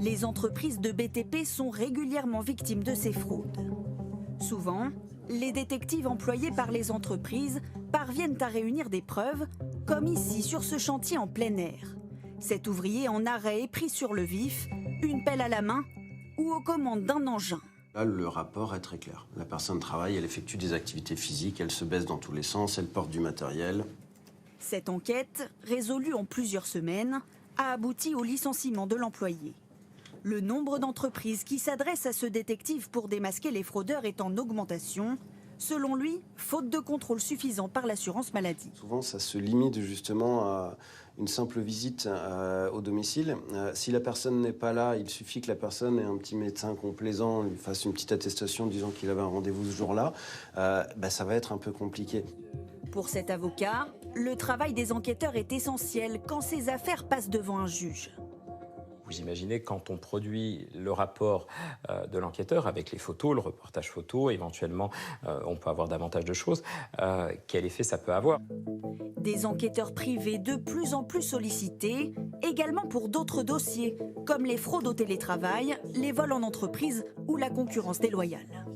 Les entreprises de BTP sont régulièrement victimes de ces fraudes. Souvent, les détectives employés par les entreprises parviennent à réunir des preuves, comme ici sur ce chantier en plein air. Cet ouvrier en arrêt est pris sur le vif, une pelle à la main ou aux commandes d'un engin. Là, le rapport est très clair. La personne travaille, elle effectue des activités physiques, elle se baisse dans tous les sens, elle porte du matériel. Cette enquête, résolue en plusieurs semaines, a abouti au licenciement de l'employé. Le nombre d'entreprises qui s'adressent à ce détective pour démasquer les fraudeurs est en augmentation. Selon lui, faute de contrôle suffisant par l'assurance maladie. Souvent, ça se limite justement à une simple visite au domicile. Si la personne n'est pas là, il suffit que la personne ait un petit médecin complaisant, lui fasse une petite attestation disant qu'il avait un rendez-vous ce jour-là. Ça va être un peu compliqué. Pour cet avocat, le travail des enquêteurs est essentiel quand ces affaires passent devant un juge. Vous imaginez quand on produit le rapport de l'enquêteur avec les photos, le reportage photo, éventuellement on peut avoir davantage de choses, quel effet ça peut avoir. Des enquêteurs privés de plus en plus sollicités, également pour d'autres dossiers, comme les fraudes au télétravail, les vols en entreprise ou la concurrence déloyale.